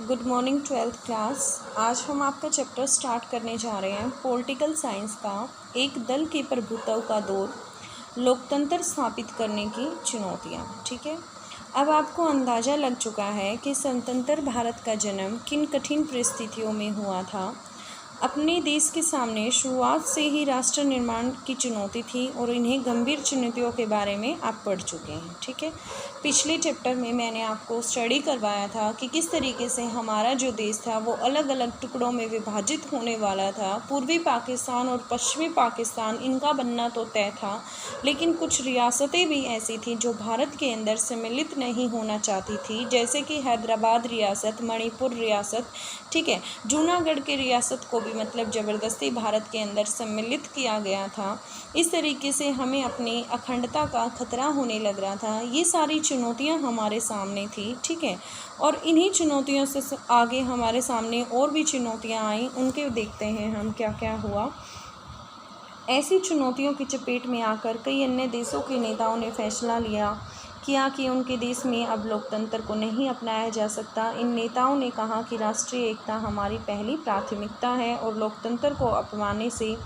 Good morning twelfth class. आज हम आपका चैप्टर स्टार्ट करने जा रहे हैं पॉलिटिकल साइंस का एक दल के प्रभुत्व का दौर, लोकतंत्र स्थापित करने की चुनौतियाँ। ठीक है, अब आपको अंदाज़ा लग चुका है कि स्वतंत्र भारत का जन्म किन कठिन परिस्थितियों में हुआ था। अपने देश के सामने शुरुआत से ही राष्ट्र निर्माण की चुनौती थी और इन्हें गंभीर चुनौतियों के बारे में आप पढ़ चुके हैं। ठीक है, पिछले चैप्टर में मैंने आपको स्टडी करवाया था कि किस तरीके से हमारा जो देश था वो अलग अलग टुकड़ों में विभाजित होने वाला था। पूर्वी पाकिस्तान और पश्चिमी पाकिस्तान इनका बनना तो तय था, लेकिन कुछ रियासतें भी ऐसी थी जो भारत के अंदर सम्मिलित नहीं होना चाहती थी, जैसे कि हैदराबाद रियासत, मणिपुर रियासत। ठीक है, जूनागढ़ के रियासत को भी मतलब ज़बरदस्ती भारत के अंदर सम्मिलित किया गया था। इस तरीके से हमें अपनी अखंडता का खतरा होने लग रहा था। ये सारी चुनौतियां हमारे सामने थी। ठीक है, और इन्हीं चुनौतियों से आगे हमारे सामने और भी चुनौतियां आई, उनके देखते हैं हम क्या क्या हुआ। ऐसी चुनौतियों की चपेट में आकर कई अन्य देशों के नेताओं ने फैसला किया कि उनके देश में अब लोकतंत्र को नहीं अपनाया जा सकता। इन नेताओं ने कहा कि राष्ट्रीय एकता हमारी पहली प्राथमिकता है और लोकतंत्र को अपनाने से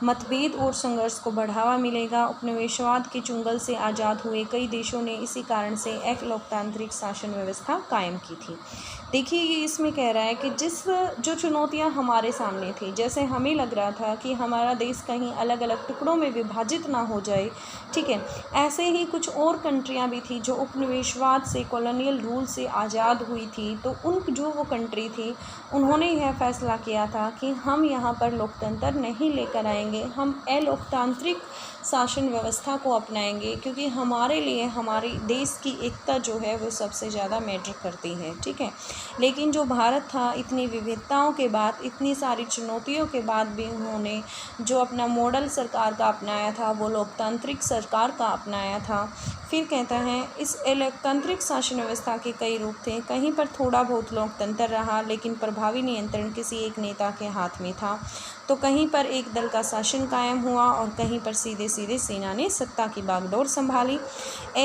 मतभेद और संघर्ष को बढ़ावा मिलेगा। उपनिवेशवाद के चुंगल से आज़ाद हुए कई देशों ने इसी कारण से एक लोकतांत्रिक शासन व्यवस्था कायम की थी। देखिए, ये इसमें कह रहा है कि जो चुनौतियां हमारे सामने थी, जैसे हमें लग रहा था कि हमारा देश कहीं अलग अलग टुकड़ों में विभाजित ना हो जाए। ठीक है, ऐसे ही कुछ और कंट्रियां भी थी जो उपनिवेशवाद से, कॉलोनियल रूल से आज़ाद हुई थी। तो वो कंट्री थी, उन्होंने यह फैसला किया था कि हम यहाँ पर लोकतंत्र नहीं लेकर आएंगे, हम अलोकतांत्रिक शासन व्यवस्था को अपनाएंगे, क्योंकि हमारे लिए हमारे देश की एकता जो है वो सबसे ज़्यादा मैटर करती है। ठीक है, लेकिन जो भारत था, इतनी विविधताओं के बाद, इतनी सारी चुनौतियों के बाद भी उन्होंने जो अपना मॉडल सरकार का अपनाया था वो लोकतांत्रिक सरकार का अपनाया था। फिर कहता है इस लोकतांत्रिक शासन व्यवस्था के कई रूप थे। कहीं पर थोड़ा बहुत लोकतंत्र रहा, लेकिन प्रभावी नियंत्रण किसी एक नेता के हाथ में था। तो कहीं पर एक दल का शासन कायम हुआ और कहीं पर सीधे सीधे सेना ने सत्ता की बागडोर संभाली।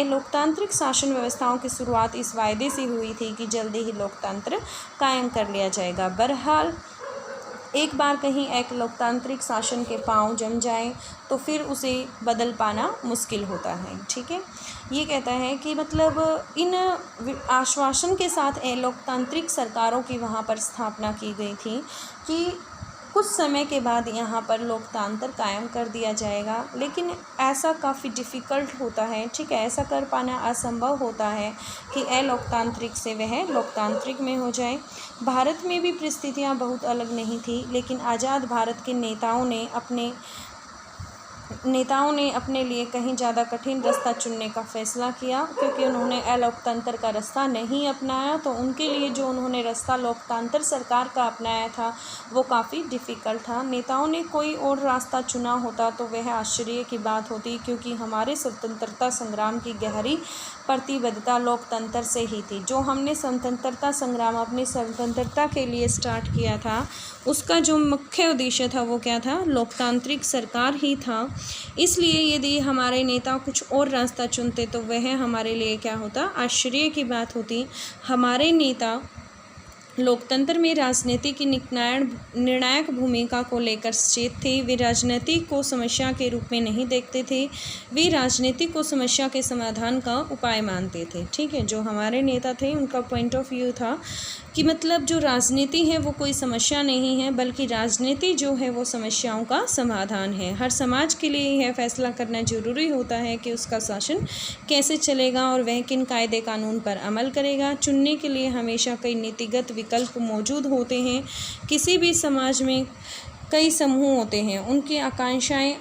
लोकतांत्रिक शासन व्यवस्थाओं की शुरुआत इस वायदे से हुई थी कि जल्दी ही लोकतंत्र कायम कर लिया जाएगा। बहरहाल एक बार कहीं एक लोकतांत्रिक शासन के पांव जम जाए तो फिर उसे बदल पाना मुश्किल होता है। ठीक है, ये कहता है कि मतलब इन आश्वासन के साथ लोकतांत्रिक सरकारों की वहाँ पर स्थापना की गई थी कि कुछ समय के बाद यहाँ पर लोकतंत्र कायम कर दिया जाएगा, लेकिन ऐसा काफ़ी डिफ़िकल्ट होता है। ठीक है, ऐसा कर पाना असंभव होता है कि अलोकतांत्रिक से वह लोकतांत्रिक में हो जाए। भारत में भी परिस्थितियाँ बहुत अलग नहीं थी, लेकिन आज़ाद भारत के नेताओं ने अपने लिए कहीं ज़्यादा कठिन रास्ता चुनने का फैसला किया, क्योंकि उन्होंने अलोकतंत्र का रास्ता नहीं अपनाया। तो उनके लिए जो उन्होंने रास्ता लोकतंत्र सरकार का अपनाया था वो काफ़ी डिफ़िकल्ट था। नेताओं ने कोई और रास्ता चुना होता तो वह आश्चर्य की बात होती, क्योंकि हमारे स्वतंत्रता संग्राम की गहरी प्रतिबद्धता लोकतंत्र से ही थी। जो हमने स्वतंत्रता संग्राम अपनी स्वतंत्रता के लिए स्टार्ट किया था, उसका जो मुख्य उद्देश्य था वो क्या था? लोकतांत्रिक सरकार ही था। इसलिए यदि हमारे नेता कुछ और रास्ता चुनते तो वह हमारे लिए क्या होता? आश्चर्य की बात होती। हमारे नेता लोकतंत्र में राजनीति की निर्णायक भूमिका को लेकर सचेत थे। वे राजनीति को समस्या के रूप में नहीं देखते थे, वे राजनीति को समस्या के समाधान का उपाय मानते थे। ठीक है, जो हमारे नेता थे उनका पॉइंट ऑफ व्यू था कि मतलब जो राजनीति है वो कोई समस्या नहीं है, बल्कि राजनीति जो है वो समस्याओं का समाधान है। हर समाज के लिए यह फैसला करना जरूरी होता है कि उसका शासन कैसे चलेगा और वह किन कायदे कानून पर अमल करेगा। चुनने के लिए हमेशा कई नीतिगत विकल्प मौजूद होते हैं। किसी भी समाज में कई समूह होते हैं, उनकी आकांक्षाएं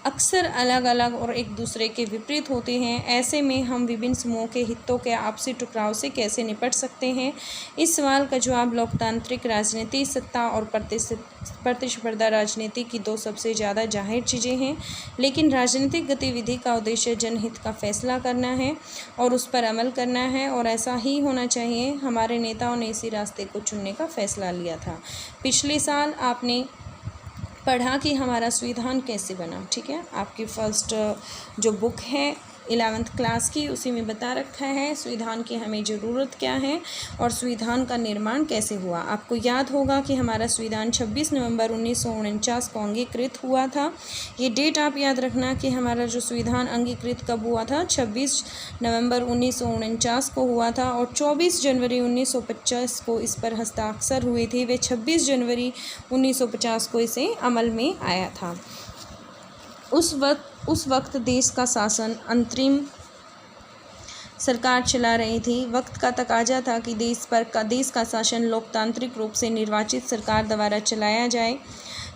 अक्सर अलग अलग और एक दूसरे के विपरीत होते हैं। ऐसे में हम विभिन्न समूहों के हितों के आपसी टकराव से कैसे निपट सकते हैं? इस सवाल का जवाब लोकतांत्रिक राजनीति, सत्ता और प्रतिस्पर्धा राजनीति की दो सबसे ज़्यादा जाहिर चीज़ें हैं। लेकिन राजनीतिक गतिविधि का उद्देश्य जनहित का फैसला करना है और उस पर अमल करना है, और ऐसा ही होना चाहिए। हमारे नेताओं ने इसी रास्ते को चुनने का फैसला लिया था। पिछले साल आपने पढ़ा कि हमारा संविधान कैसे बना। ठीक है, आपकी फर्स्ट जो बुक है 11th क्लास की, उसी में बता रखा है संविधान की हमें ज़रूरत क्या है और संविधान का निर्माण कैसे हुआ। आपको याद होगा कि हमारा संविधान 26 नवंबर 1949 को अंगीकृत हुआ था। ये डेट आप याद रखना कि हमारा जो संविधान अंगीकृत कब हुआ था, 26 नवंबर 1949 को हुआ था और 24 जनवरी 1950 को इस पर हस्ताक्षर हुए थे। वे 26 जनवरी 1950 को इसे अमल में आया था। उस वक्त देश का शासन अंतरिम सरकार चला रही थी। वक्त का तकाजा था कि देश का शासन लोकतांत्रिक रूप से निर्वाचित सरकार द्वारा चलाया जाए।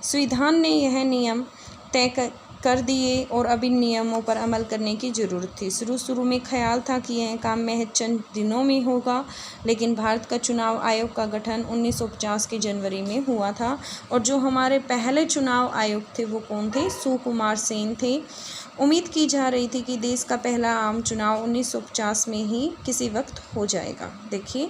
संविधान ने यह नियम तय कर दिए और अब इन नियमों पर अमल करने की ज़रूरत थी। शुरू में ख्याल था कि यह काम महज चंद दिनों में होगा, लेकिन भारत का चुनाव आयोग का गठन 1950 के जनवरी में हुआ था और जो हमारे पहले चुनाव आयोग थे वो कौन थे, सुकुमार सेन थे। उम्मीद की जा रही थी कि देश का पहला आम चुनाव 1950 में ही किसी वक्त हो जाएगा। देखिए,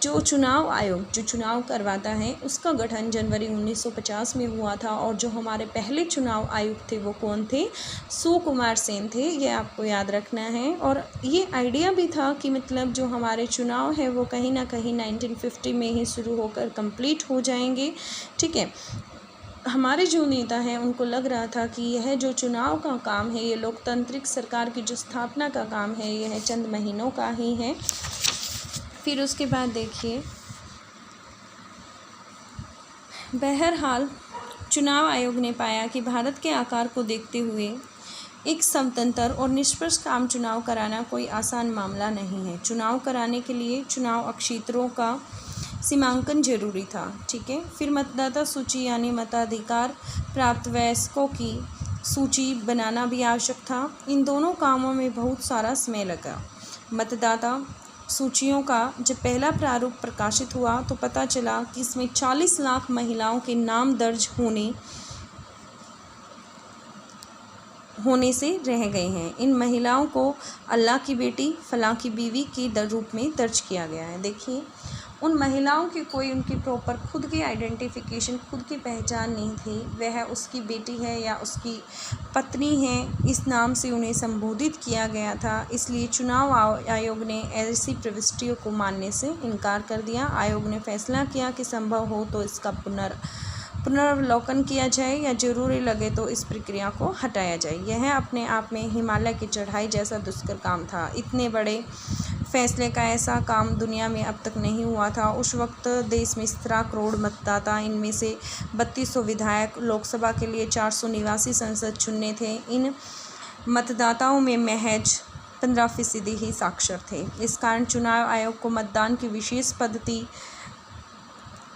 जो चुनाव आयोग जो चुनाव करवाता है उसका गठन जनवरी 1950 में हुआ था और जो हमारे पहले चुनाव आयुक्त थे वो कौन थे, सुकुमार सेन थे। ये आपको याद रखना है। और ये आइडिया भी था कि मतलब जो हमारे चुनाव है वो कहीं ना कहीं 1950 में ही शुरू होकर कंप्लीट हो जाएंगे। ठीक है, हमारे जो नेता हैं उनको लग रहा था कि यह जो चुनाव का काम है, ये लोकतांत्रिक सरकार की जो स्थापना का काम है, यह चंद महीनों का ही है। फिर उसके बाद देखिए, बहरहाल चुनाव आयोग ने पाया कि भारत के आकार को देखते हुए एक स्वतंत्र और निष्पक्ष आम चुनाव कराना कोई आसान मामला नहीं है। चुनाव कराने के लिए चुनाव क्षेत्रों का सीमांकन जरूरी था। ठीक है, फिर मतदाता सूची यानी मताधिकार प्राप्त वयस्कों की सूची बनाना भी आवश्यक था। इन दोनों कामों में बहुत सारा समय लगा। मतदाता सूचियों का जब पहला प्रारूप प्रकाशित हुआ तो पता चला कि इसमें 40 लाख महिलाओं के नाम दर्ज होने से रह गए हैं। इन महिलाओं को अल्लाह की बेटी, फलां की बीवी के रूप में दर्ज किया गया है। देखिए, उन महिलाओं की कोई उनकी प्रॉपर खुद की आइडेंटिफिकेशन, खुद की पहचान नहीं थी। वह उसकी बेटी है या उसकी पत्नी है, इस नाम से उन्हें संबोधित किया गया था। इसलिए चुनाव आयोग ने ऐसी प्रविष्टियों को मानने से इनकार कर दिया। आयोग ने फैसला किया कि संभव हो तो इसका पुनर्वलोकन किया जाए या जरूरी लगे तो इस प्रक्रिया को हटाया जाए। यह अपने आप में हिमालय की चढ़ाई जैसा दुष्कर काम था। इतने बड़े फैसले का ऐसा काम दुनिया में अब तक नहीं हुआ था। उस वक्त देश में 17 करोड़ मतदाता, इनमें से 3200 विधायक, लोकसभा के लिए 400 निवासी संसद चुनने थे। इन मतदाताओं में महज 15% ही साक्षर थे। इस कारण चुनाव आयोग को मतदान की विशेष पद्धति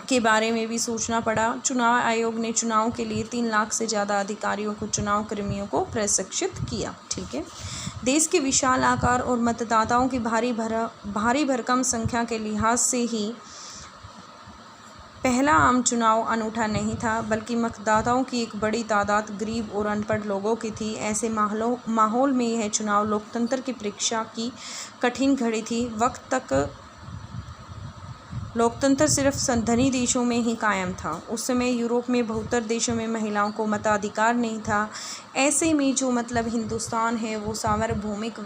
के बारे में भी सोचना पड़ा। चुनाव आयोग ने चुनाव के लिए 3 लाख से ज़्यादा अधिकारियों को, चुनाव कर्मियों को प्रशिक्षित किया। ठीक है, देश के विशाल आकार और मतदाताओं की भारी भरकम संख्या के लिहाज से ही पहला आम चुनाव अनूठा नहीं था, बल्कि मतदाताओं की एक बड़ी तादाद गरीब और अनपढ़ लोगों की थी। ऐसे माहौल में यह चुनाव लोकतंत्र की परीक्षा की कठिन घड़ी थी। वक्त तक लोकतंत्र सिर्फ धनी देशों में ही कायम था। उस समय यूरोप में बहुतर देशों में महिलाओं को मताधिकार नहीं था। ऐसे में जो मतलब हिंदुस्तान है वो सार्वभौमिक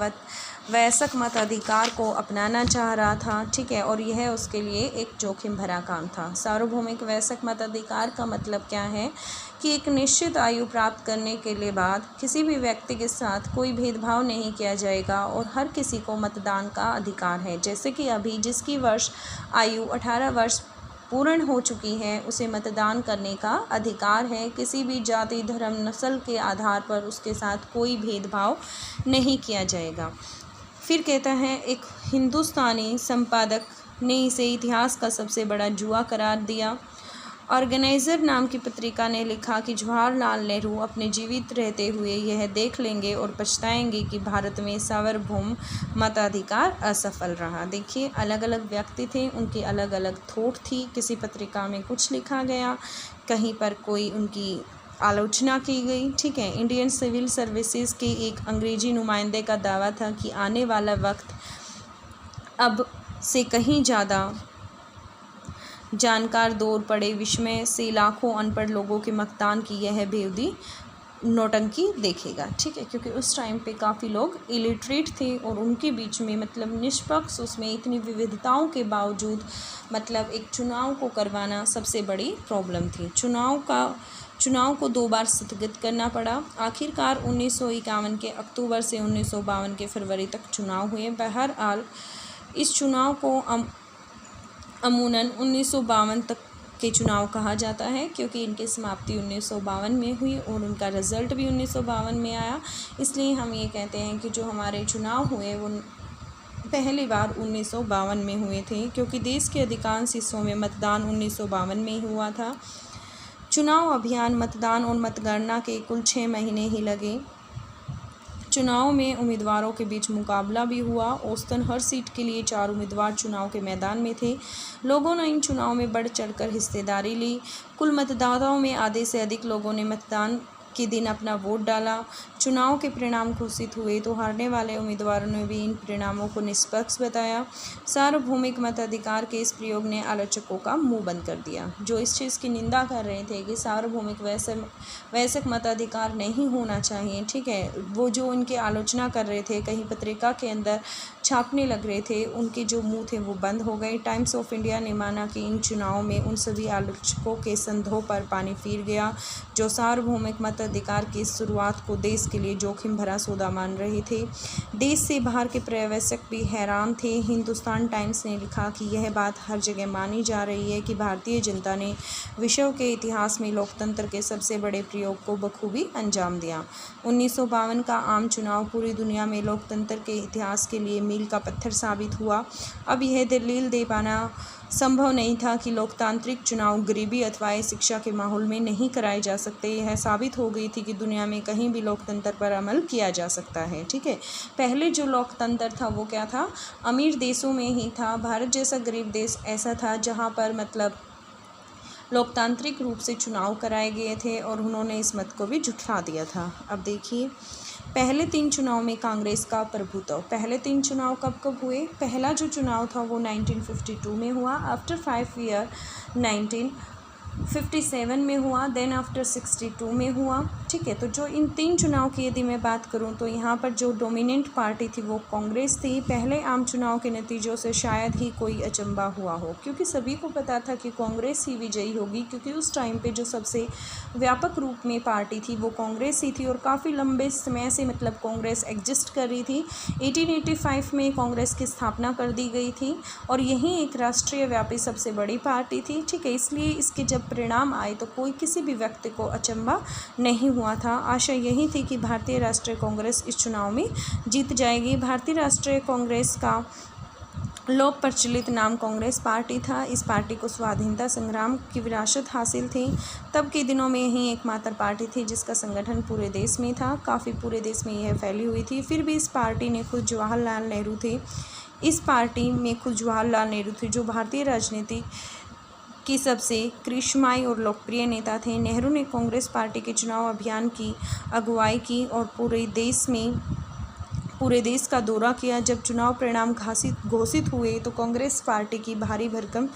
वयस्क मताधिकार को अपनाना चाह रहा था। ठीक है, और यह उसके लिए एक जोखिम भरा काम था। सार्वभौमिक वयस्क मताधिकार का मतलब क्या है कि एक निश्चित आयु प्राप्त करने के बाद किसी भी व्यक्ति के साथ कोई भेदभाव नहीं किया जाएगा और हर किसी को मतदान का अधिकार है। जैसे कि अभी जिसकी आयु 18 वर्ष पूर्ण हो चुकी है उसे मतदान करने का अधिकार है। किसी भी जाति, धर्म, नस्ल के आधार पर उसके साथ कोई भेदभाव नहीं किया जाएगा। फिर कहता है, एक हिंदुस्तानी संपादक ने इसे इतिहास का सबसे बड़ा जुआ करार दिया। ऑर्गेनाइजर नाम की पत्रिका ने लिखा कि जवाहरलाल नेहरू अपने जीवित रहते हुए यह देख लेंगे और पछताएंगे कि भारत में सार्वभौम मताधिकार असफल रहा। देखिए, अलग अलग व्यक्ति थे, उनकी अलग अलग थॉट थी। किसी पत्रिका में कुछ लिखा गया, कहीं पर कोई उनकी आलोचना की गई। ठीक है, इंडियन सिविल सर्विसेज के एक अंग्रेजी नुमाइंदे का दावा था कि आने वाला वक्त अब से कहीं ज़्यादा जानकार दौर पड़े। विस्मय से लाखों अनपढ़ लोगों के मतदान की यह बेवड़ी नौटंकी देखेगा, ठीक है, क्योंकि उस टाइम पे काफ़ी लोग इलिटरेट थे और उनके बीच में मतलब निष्पक्ष उसमें इतनी विविधताओं के बावजूद मतलब एक चुनाव को करवाना सबसे बड़ी प्रॉब्लम थी। चुनाव को 2 बार स्थगित करना पड़ा। आखिरकार 1951 के अक्टूबर से 1952 के फरवरी तक चुनाव हुए। बहरहाल इस चुनाव को अमूनन 1952 तक के चुनाव कहा जाता है, क्योंकि इनकी समाप्ति 1952 में हुई और उनका रिज़ल्ट भी 1952 में आया। इसलिए हम ये कहते हैं कि जो हमारे चुनाव हुए वो पहली बार 1952 में हुए थे, क्योंकि देश के अधिकांश हिस्सों में मतदान 1952 में ही हुआ था। चुनाव अभियान, मतदान और मतगणना के कुल 6 महीने ही लगे। चुनाव में उम्मीदवारों के बीच मुकाबला भी हुआ। औसतन हर सीट के लिए 4 उम्मीदवार चुनाव के मैदान में थे। लोगों ने इन चुनाव में बढ़ चढ़कर हिस्सेदारी ली। कुल मतदाताओं में आधे से अधिक लोगों ने मतदान के दिन अपना वोट डाला। चुनाव के परिणाम घोषित हुए तो हारने वाले उम्मीदवारों ने भी इन परिणामों को निष्पक्ष बताया। सार्वभौमिक मताधिकार के इस प्रयोग ने आलोचकों का मुंह बंद कर दिया, जो इस चीज़ की निंदा कर रहे थे कि सार्वभौमिक वैश्विक मताधिकार नहीं होना चाहिए, ठीक है। वो जो उनकी आलोचना कर रहे थे, कहीं पत्रिका के अंदर छापने लग रहे थे, उनके जो मुंह थे वो बंद हो गए। टाइम्स ऑफ इंडिया ने माना कि इन चुनावों में उन सभी आलोचकों के संदेहों पर पानी फिर गया जो सार्वभौमिक मताधिकार की शुरुआत को देश के लिए जोखिम भरा सौदा मान रहे थे। देश से बाहर के पर्यवेक्षक भी हैरान थे। हिंदुस्तान टाइम्स ने लिखा कि यह बात हर जगह मानी जा रही है कि भारतीय जनता ने विश्व के इतिहास में लोकतंत्र के सबसे बड़े प्रयोग को बखूबी अंजाम दिया। 1952 का आम चुनाव पूरी दुनिया में लोकतंत्र के इतिहास के लिए मील का पत्थर साबित हुआ। अब यह दलील दे पाना संभव नहीं था कि लोकतांत्रिक चुनाव गरीबी अथवा शिक्षा के माहौल में नहीं कराए जा सकते। यह साबित हो गई थी कि दुनिया में कहीं भी लोकतंत्र पर अमल किया जा सकता है, ठीक है। पहले जो लोकतंत्र था वो क्या था, अमीर देशों में ही था। भारत जैसा गरीब देश ऐसा था जहाँ पर मतलब लोकतांत्रिक रूप से चुनाव कराए गए थे और उन्होंने इस मत को भी झुठला दिया था। अब देखिए, पहले 3 चुनाव में कांग्रेस का प्रभुत्व। पहले 3 चुनाव कब कब हुए? पहला जो चुनाव था वो 1952 में हुआ। आफ्टर 5 ईयर 1957 में हुआ। देन आफ्टर 62 में हुआ, ठीक है। तो जो इन 3 चुनाव की यदि मैं बात करूं तो यहाँ पर जो डोमिनेंट पार्टी थी वो कांग्रेस थी। पहले आम चुनाव के नतीजों से शायद ही कोई अचंभा हुआ हो, क्योंकि सभी को पता था कि कांग्रेस ही विजयी होगी, क्योंकि उस टाइम पे जो सबसे व्यापक रूप में पार्टी थी वो कांग्रेस ही थी और काफ़ी लंबे समय से मतलब कांग्रेस एग्जिस्ट कर रही थी। 1885 में कांग्रेस की स्थापना कर दी गई थी और यही एक राष्ट्रीय व्यापी सबसे बड़ी पार्टी थी, ठीक है। इसलिए इसके जब परिणाम आए तो कोई किसी भी व्यक्ति को अचंभा नहीं हुआ था। आशा यही थी कि भारतीय राष्ट्रीय कांग्रेस इस चुनाव में जीत जाएगी। भारतीय राष्ट्रीय कांग्रेस का लोक प्रचलित नाम कांग्रेस पार्टी था। इस पार्टी को स्वाधीनता संग्राम की विरासत हासिल थी। तब के दिनों में ही एकमात्र पार्टी थी जिसका संगठन पूरे देश में था। काफ़ी पूरे देश में यह फैली हुई थी। फिर भी इस पार्टी ने खुद जवाहरलाल नेहरू थे। इस पार्टी में खुद जवाहरलाल नेहरू थे जो भारतीय राजनीति की सबसे करिश्माई और लोकप्रिय नेता थे। नेहरू ने कांग्रेस पार्टी के चुनाव अभियान की अगुवाई की और पूरे देश का दौरा किया। जब चुनाव परिणाम घोषित हुए तो कांग्रेस पार्टी की भारी भरकम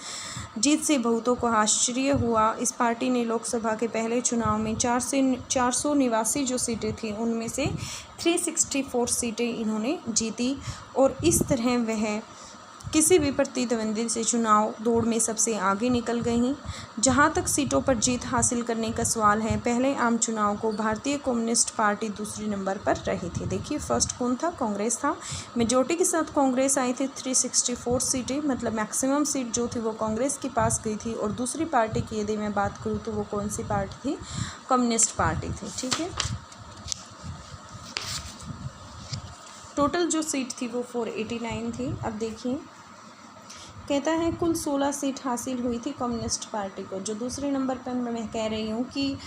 जीत से बहुतों को आश्चर्य हुआ। इस पार्टी ने लोकसभा के पहले चुनाव में 489 जो सीटें थीं उनमें से 364 सीटें इन्होंने जीती और इस तरह वह किसी भी प्रतिद्वंदी से चुनाव दौड़ में सबसे आगे निकल गई। जहां तक सीटों पर जीत हासिल करने का सवाल है, पहले आम चुनाव को भारतीय कम्युनिस्ट पार्टी दूसरे नंबर पर रही थी। देखिए, फर्स्ट कौन था? कांग्रेस था। मेजॉरिटी के साथ कांग्रेस आई थी, 364 सीटें, मतलब मैक्सिमम सीट जो थी वो कांग्रेस के पास गई थी। और दूसरी पार्टी की यदि मैं बात करूँ तो वो कौन सी पार्टी थी? कम्युनिस्ट पार्टी थी, ठीक है। टोटल जो सीट थी वो 489 थी। अब देखिए, कहता है कुल 16 सीट हासिल हुई थी कम्युनिस्ट पार्टी को। जो दूसरे नंबर पर मैं कह रही हूँ कि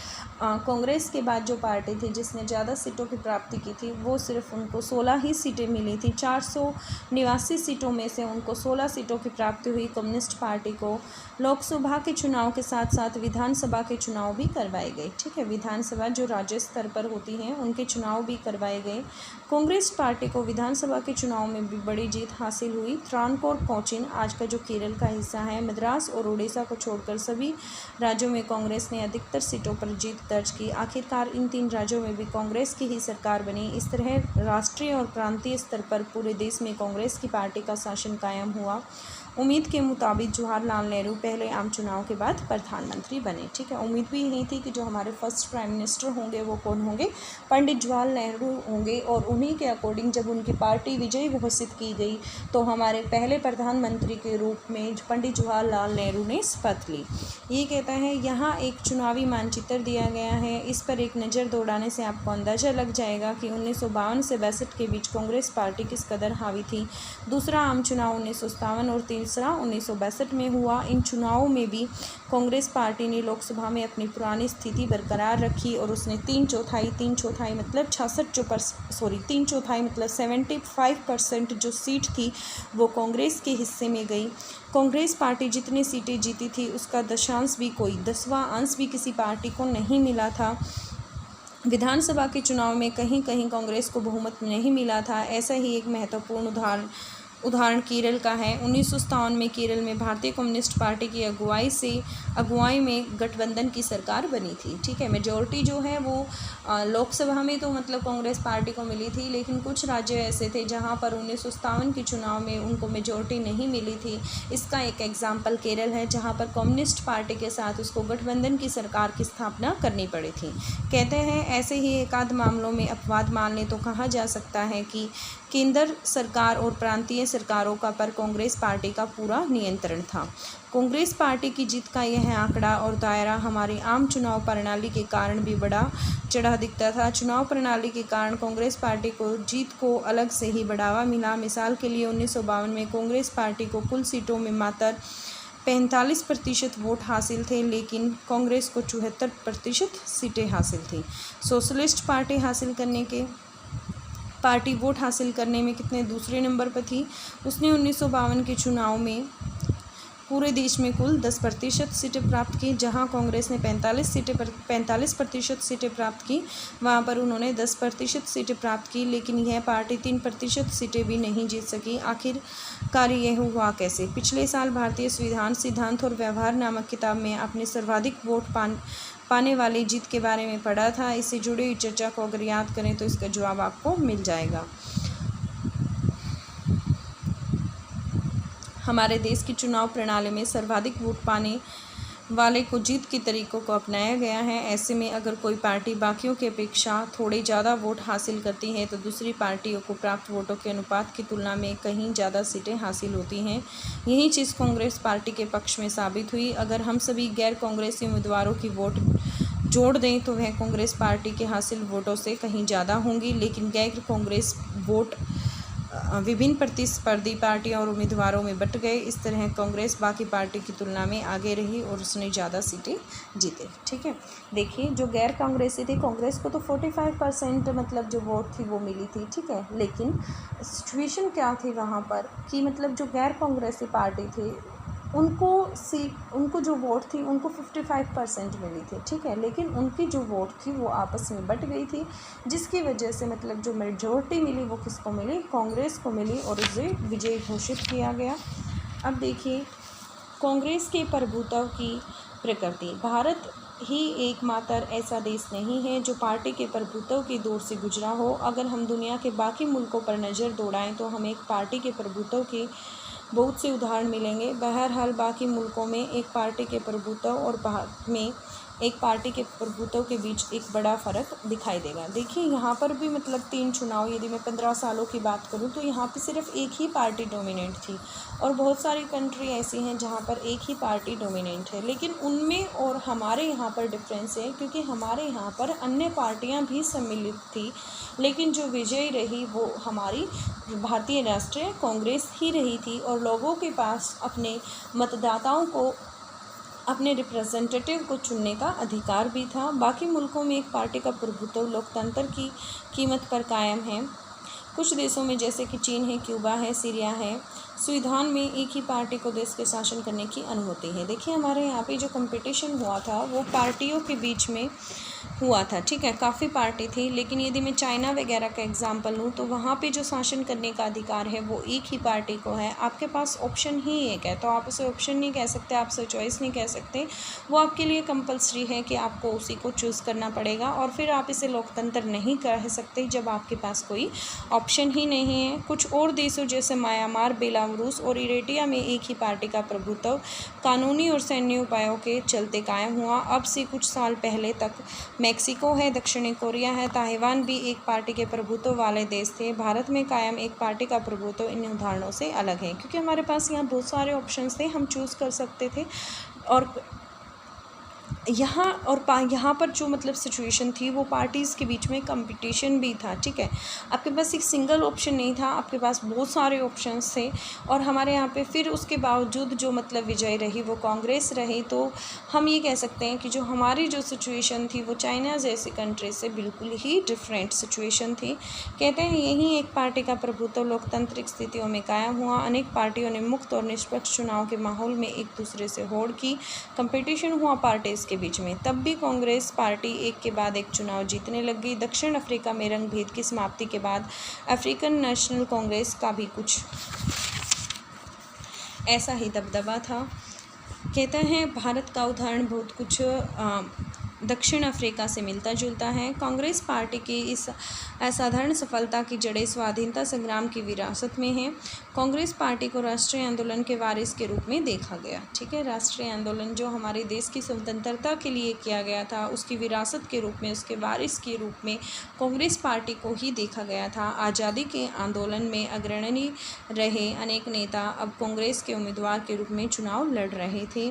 कांग्रेस के बाद जो पार्टी थी जिसने ज़्यादा सीटों की प्राप्ति की थी वो सिर्फ उनको 16 ही सीटें मिली थी। 489 सीटों में से उनको 16 सीटों की प्राप्ति हुई कम्युनिस्ट पार्टी को। लोकसभा के चुनाव के साथ साथ विधानसभा के चुनाव भी करवाए गए, ठीक है। विधानसभा जो राज्य स्तर पर होती हैं उनके चुनाव भी करवाए गए। कांग्रेस पार्टी को विधानसभा के चुनाव में भी बड़ी जीत हासिल हुई। त्रावणकोर कोचीन, आज का जो केरल का हिस्सा है। मद्रास और उड़ीसा को छोड़कर सभी राज्यों में कांग्रेस ने अधिकतर सीटों पर जीत दर्ज की। आखिरकार इन 3 राज्यों में भी कांग्रेस की ही सरकार बनी। इस तरह राष्ट्रीय और प्रांतीय स्तर पर पूरे देश में कांग्रेस की पार्टी का शासन कायम हुआ। उम्मीद के मुताबिक जवाहरलाल नेहरू पहले आम चुनाव के बाद प्रधानमंत्री बने। ठीक है, उम्मीद भी यही थी कि जो हमारे फर्स्ट प्राइम मिनिस्टर होंगे वो कौन होंगे, पंडित जवाहरलाल नेहरू होंगे, और उन्हीं के अकॉर्डिंग जब उनकी पार्टी विजयी घोषित की गई तो हमारे पहले प्रधानमंत्री के रूप में पंडित जवाहरलाल नेहरू ने शपथ ली। ये कहता है यहाँ एक चुनावी मानचित्र दिया गया है, इस पर एक नज़र दौड़ाने से आपको अंदाज़ा लग जाएगा कि 1952 से 62 के बीच कांग्रेस पार्टी किस कदर हावी थी। दूसरा आम चुनाव 1957 और तीसरा 1962 में हुआ। इन चुनावों में भी कांग्रेस पार्टी ने लोकसभा में अपनी पुरानी स्थिति बरकरार रखी और उसने 3/4 मतलब 75% जो सीट थी वो कांग्रेस के हिस्से में गई। कांग्रेस पार्टी जितनी सीटें जीती थी उसका 10वां अंश भी किसी पार्टी को नहीं मिला था। विधानसभा के चुनाव में कहीं कहीं कांग्रेस को बहुमत नहीं मिला था। ऐसा ही एक महत्वपूर्ण उदाहरण केरल का है। 1957 में केरल में भारतीय कम्युनिस्ट पार्टी की अगुवाई में गठबंधन की सरकार बनी थी। ठीक है, मेजॉरिटी जो है वो लोकसभा में तो मतलब कांग्रेस पार्टी को मिली थी, लेकिन कुछ राज्य ऐसे थे जहां पर 1957 के चुनाव में उनको मेजॉरिटी नहीं मिली थी। इसका एक एग्जाम्पल केरल है जहां पर कम्युनिस्ट पार्टी के साथ उसको गठबंधन की सरकार की स्थापना करनी पड़ी थी। कहते हैं ऐसे ही एकाध मामलों में अपवाद मान लें तो कहा जा सकता है कि केंद्र सरकार और प्रांतीय सरकारों का पर कांग्रेस पार्टी का पूरा नियंत्रण था। कांग्रेस पार्टी की जीत का यह आंकड़ा और दायरा हमारी आम चुनाव प्रणाली के कारण भी बड़ा चढ़ा दिखता था। चुनाव प्रणाली के कारण कांग्रेस पार्टी को जीत को अलग से ही बढ़ावा मिला। मिसाल के लिए 1952 में कांग्रेस पार्टी को कुल सीटों में मात्र 45% वोट हासिल थे, लेकिन कांग्रेस को 74% सीटें हासिल थी। सोशलिस्ट पार्टी वोट हासिल करने में कितने दूसरे नंबर पर थी। उसने 1952 के चुनाव में पूरे देश में कुल 10% सीटें प्राप्त की। जहां कांग्रेस ने 45% सीटें प्राप्त की, वहां पर उन्होंने 10% सीटें प्राप्त की, लेकिन यह पार्टी 3% सीटें भी नहीं जीत सकी। आखिरकार यह हुआ कैसे? पिछले साल भारतीय संविधान सिद्धांत और व्यवहार नामक किताब में आपने सर्वाधिक वोट पाने वाली जीत के बारे में पढ़ा था। इससे जुड़ी हुई चर्चा को अगर याद करें तो इसका जवाब आपको मिल जाएगा। हमारे देश की चुनाव प्रणाली में सर्वाधिक वोट पाने वाले को जीत के तरीकों को अपनाया गया है। ऐसे में अगर कोई पार्टी बाकियों की अपेक्षा थोड़े ज़्यादा वोट हासिल करती है तो दूसरी पार्टियों को प्राप्त वोटों के अनुपात की तुलना में कहीं ज़्यादा सीटें हासिल होती हैं। यही चीज़ कांग्रेस पार्टी के पक्ष में साबित हुई। अगर हम सभी गैर कांग्रेसी उम्मीदवारों की वोट जोड़ दें तो वह कांग्रेस पार्टी के हासिल वोटों से कहीं ज़्यादा होंगी, लेकिन गैर कांग्रेस वोट विभिन्न प्रतिस्पर्धी पार्टियों और उम्मीदवारों में बट गए। इस तरह कांग्रेस बाकी पार्टी की तुलना में आगे रही और उसने ज़्यादा सीटें जीते। ठीक है, देखिए जो गैर कांग्रेसी थी, कांग्रेस को तो 45% मतलब जो वोट थी वो मिली थी। ठीक है, लेकिन सिचुएशन क्या थी वहाँ पर कि मतलब जो गैर कांग्रेसी पार्टी थी उनको जो वोट थी उनको 55% मिली थी। ठीक है, लेकिन उनकी जो वोट थी वो आपस में बट गई थी, जिसकी वजह से मतलब जो मेजॉरिटी मिली वो किसको मिली? कांग्रेस को मिली और उसे विजयी घोषित किया गया। अब देखिए कांग्रेस के प्रभुत्व की प्रकृति। भारत ही एकमात्र ऐसा देश नहीं है जो पार्टी के प्रभुत्व के दौर से गुजरा हो। अगर हम दुनिया के बाकी मुल्कों पर नज़र दौड़ाएं तो हमें एक पार्टी के प्रभुत्व के बहुत से उदाहरण मिलेंगे। बहरहाल बाकी मुल्कों में एक पार्टी के प्रभुत्व और भारत में एक पार्टी के प्रभुत्व के बीच एक बड़ा फ़र्क दिखाई देगा। देखिए यहाँ पर भी मतलब 3 चुनाव, यदि मैं 15 सालों की बात करूँ तो यहाँ पे सिर्फ एक ही पार्टी डोमिनेंट थी, और बहुत सारी कंट्री ऐसी हैं जहाँ पर एक ही पार्टी डोमिनेंट है। लेकिन उनमें और हमारे यहाँ पर डिफरेंस है, क्योंकि हमारे यहाँ पर अन्य पार्टियाँ भी सम्मिलित थी, लेकिन जो विजयी रही वो हमारी भारतीय राष्ट्रीय कांग्रेस ही रही थी, और लोगों के पास अपने मतदाताओं को अपने रिप्रेजेंटेटिव को चुनने का अधिकार भी था। बाकी मुल्कों में एक पार्टी का प्रभुत्व लोकतंत्र की कीमत पर कायम है। कुछ देशों में जैसे कि चीन है, क्यूबा है, सीरिया है, संविधान में एक ही पार्टी को देश के शासन करने की अनुमति है। देखिए हमारे यहाँ पे जो कंपटीशन हुआ था वो पार्टियों के बीच में हुआ था, ठीक है, काफ़ी पार्टी थी, लेकिन यदि मैं चाइना वगैरह का एग्जांपल लूँ तो वहाँ पे जो शासन करने का अधिकार है वो एक ही पार्टी को है। आपके पास ऑप्शन ही एक है, तो आप उसे ऑप्शन नहीं कह सकते, आप उसे चॉइस नहीं कह सकते, वो आपके लिए कंपल्सरी है कि आपको उसी को चूज़ करना पड़ेगा। और फिर आप इसे लोकतंत्र नहीं कह सकते जब आपके पास कोई ऑप्शन ही नहीं है। कुछ और देशों जैसे म्यांमार, बेलारूस और इरेटिया में एक ही पार्टी का प्रभुत्व कानूनी और सैन्य उपायों के चलते कायम हुआ। अब से कुछ साल पहले तक मेक्सिको है, दक्षिणी कोरिया है, ताइवान भी एक पार्टी के प्रभुत्व वाले देश थे। भारत में कायम एक पार्टी का प्रभुत्व इन उदाहरणों से अलग है, क्योंकि हमारे पास यहाँ बहुत सारे ऑप्शंस थे, हम चूज़ कर सकते थे। और यहाँ पर जो मतलब सिचुएशन थी वो पार्टीज़ के बीच में कंपटीशन भी था, ठीक है। आपके पास एक सिंगल ऑप्शन नहीं था, आपके पास बहुत सारे ऑप्शंस थे। और हमारे यहाँ पे फिर उसके बावजूद जो मतलब विजय रही वो कांग्रेस रही। तो हम ये कह सकते हैं कि जो हमारी जो सिचुएशन थी वो चाइना जैसी कंट्री से बिल्कुल ही डिफरेंट सिचुएशन थी। कहते हैं यही एक पार्टी का प्रभुत्व लोकतांत्रिक स्थितियों में कायम हुआ। अनेक पार्टियों ने मुक्त और निष्पक्ष चुनाव के माहौल में एक दूसरे से होड़ की, कंपटीशन हुआ पार्टीज़ के बीच में। तब भी कांग्रेस पार्टी एक के बाद एक चुनाव जीतने लग गई। दक्षिण अफ्रीका में रंग भेद की समाप्ति के बाद अफ्रीकन नेशनल कांग्रेस का भी कुछ ऐसा ही दबदबा था। कहते हैं भारत का उदाहरण बहुत कुछ दक्षिण अफ्रीका से मिलता जुलता है। कांग्रेस पार्टी की इस असाधारण सफलता की जड़ें स्वाधीनता संग्राम की विरासत में हैं। कांग्रेस पार्टी को राष्ट्रीय आंदोलन के वारिस के रूप में देखा गया, ठीक है। राष्ट्रीय आंदोलन जो हमारे देश की स्वतंत्रता के लिए किया गया था उसकी विरासत के रूप में, उसके वारिस के रूप में कांग्रेस पार्टी को ही देखा गया था। आज़ादी के आंदोलन में अग्रणी रहे अनेक नेता अब कांग्रेस के उम्मीदवार के रूप में चुनाव लड़ रहे थे।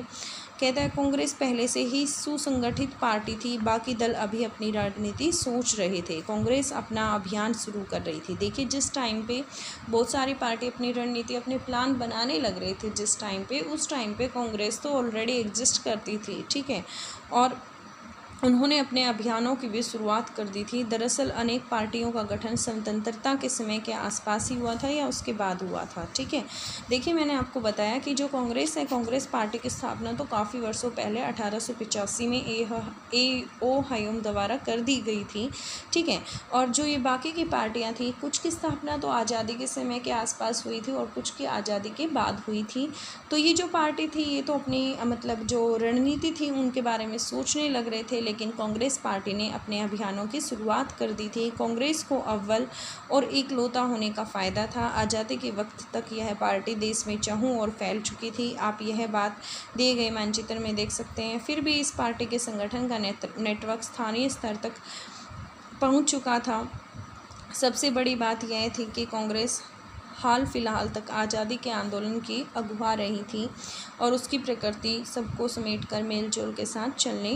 कहता है कांग्रेस पहले से ही सुसंगठित पार्टी थी, बाकी दल अभी अपनी राजनीति सोच रहे थे, कांग्रेस अपना अभियान शुरू कर रही थी। देखिए जिस टाइम पे बहुत सारी पार्टी अपनी रणनीति, अपने प्लान बनाने लग रहे थे जिस टाइम पे, उस टाइम पे कांग्रेस तो ऑलरेडी एग्जिस्ट करती थी, ठीक है। और उन्होंने अपने अभियानों की भी शुरुआत कर दी थी। दरअसल अनेक पार्टियों का गठन स्वतंत्रता के समय के आसपास ही हुआ था या उसके बाद हुआ था, ठीक है। देखिए मैंने आपको बताया कि जो कांग्रेस है, कांग्रेस पार्टी की स्थापना तो काफ़ी वर्षों पहले 1885 में ए.ओ. हयूम द्वारा कर दी गई थी, ठीक है। और जो ये बाकी की पार्टियाँ थी, कुछ की स्थापना तो आज़ादी के समय के आसपास हुई थी और कुछ की आज़ादी के बाद हुई थी। तो ये जो पार्टी थी ये तो अपनी मतलब जो रणनीति थी उनके बारे में सोचने लग रहे थे, लेकिन कांग्रेस पार्टी ने अपने अभियानों की शुरुआत कर दी थी। कांग्रेस को अव्वल और एकलौता होने का फ़ायदा था। आज़ादी के वक्त तक यह पार्टी देश में चहुँ और फैल चुकी थी। आप यह बात दिए गए मानचित्र में देख सकते हैं। फिर भी इस पार्टी के संगठन का नेटवर्क स्थानीय स्तर तक पहुंच चुका था। सबसे बड़ी बात यह थी कि कांग्रेस हाल फिलहाल तक आज़ादी के आंदोलन की अगुवा रही थी और उसकी प्रकृति सबको समेटकर मेलजोल के साथ चलने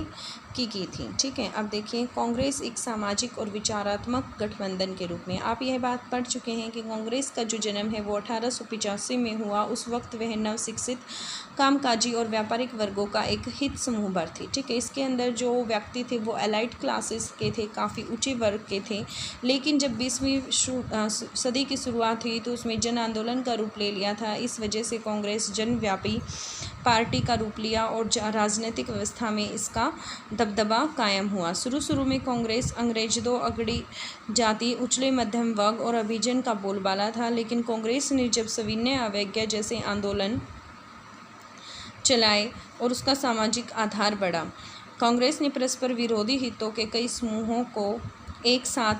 की थी, ठीक है। अब देखिए कांग्रेस एक सामाजिक और विचारात्मक गठबंधन के रूप में, आप यह बात पढ़ चुके हैं कि कांग्रेस का जो जन्म है वो 1885 में हुआ। उस वक्त वह नवशिक्षित, कामकाजी और व्यापारिक वर्गों का एक हित समूह भर थी, ठीक है। इसके अंदर जो व्यक्ति थे वो एलाइट क्लासेस के थे, काफ़ी ऊँचे वर्ग के थे। लेकिन जब 20वीं सदी की शुरुआत हुई तो उसमें जन आंदोलन का रूप ले लिया था। इस वजह से कांग्रेस जनव्यापी पार्टी का रूप लिया और राजनीतिक व्यवस्था में इसका दबदबा कायम हुआ। शुरू में कांग्रेस अंग्रेजों, अगड़ी जाति, उछले मध्यम वर्ग और अभिजन का बोलबाला था, लेकिन कांग्रेस ने जब सविनय अवज्ञा जैसे आंदोलन चलाए और उसका सामाजिक आधार बढ़ा, कांग्रेस ने परस्पर विरोधी हितों के कई समूहों को एक साथ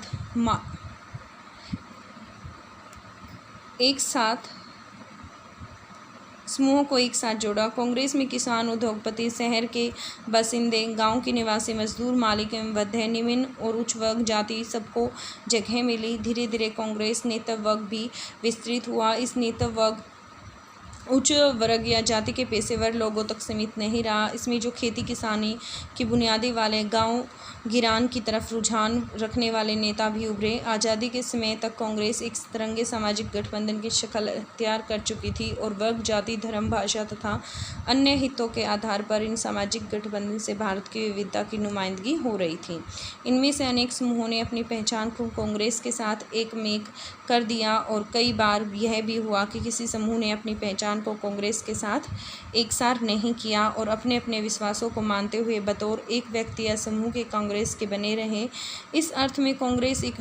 जोड़ा। कांग्रेस में किसान, उद्योगपति, शहर के बासिंदे, गांव के निवासी मजदूर, मालिक एवं वृद्ध, निम्न और उच्च वर्ग जाति सबको जगह मिली। धीरे धीरे कांग्रेस नेतृत्व वर्ग भी विस्तृत हुआ। इस नेतृत्व वर्ग उच्च वर्ग या जाति के पेशेवर लोगों तक सीमित नहीं रहा। इसमें जो खेती किसानी की बुनियादी वाले गांव गिरान की तरफ रुझान रखने वाले नेता भी उभरे। आज़ादी के समय तक कांग्रेस एक सतरंगी सामाजिक गठबंधन की शक्ल अख्तियार कर चुकी थी और वर्ग, जाति, धर्म, भाषा तथा अन्य हितों के आधार पर इन सामाजिक गठबंधन से भारत की विविधता की नुमाइंदगी हो रही थी। इनमें से अनेक समूहों ने अपनी पहचान को कांग्रेस के साथ एकमेक कर दिया और कई बार यह भी हुआ कि किसी समूह ने अपनी पहचान को कांग्रेस के साथ एकसार नहीं किया और अपने अपने विश्वासों को मानते हुए बतौर एक व्यक्ति या समूह के कांग्रेस के बने रहे। इस अर्थ में कांग्रेस एक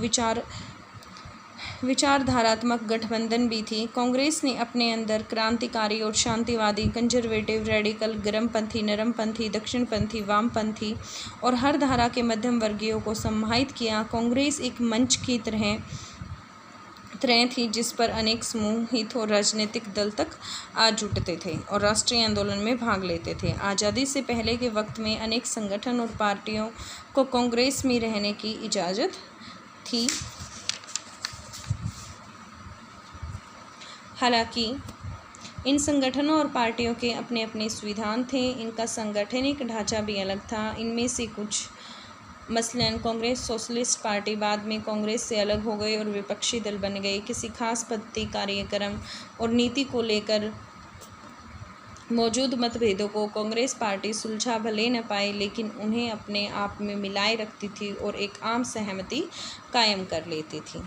विचारधारात्मक गठबंधन भी थी। कांग्रेस ने अपने अंदर क्रांतिकारी और शांतिवादी, कंजर्वेटिव, रेडिकल, गर्मपंथी, नरमपंथी, दक्षिणपंथी, वामपंथी और हर धारा के मध्यम वर्गीयों को समाहित किया। कांग्रेस एक मंच की तरह थी जिस पर अनेक समूह, हित और राजनीतिक दल तक आ जुटते थे और राष्ट्रीय आंदोलन में भाग लेते थे। आज़ादी से पहले के वक्त में अनेक संगठन और पार्टियों को कांग्रेस में रहने की इजाज़त थी। हालांकि इन संगठनों और पार्टियों के अपने अपने संविधान थे, इनका सांगठनिक ढांचा भी अलग था। इनमें से कुछ मसलन कांग्रेस सोशलिस्ट पार्टी बाद में कांग्रेस से अलग हो गई और विपक्षी दल बन गई। किसी खास पद्धति, कार्यक्रम और नीति को लेकर मौजूद मतभेदों को कांग्रेस पार्टी सुलझा भले न पाई, लेकिन उन्हें अपने आप में मिलाए रखती थी और एक आम सहमति कायम कर लेती थी।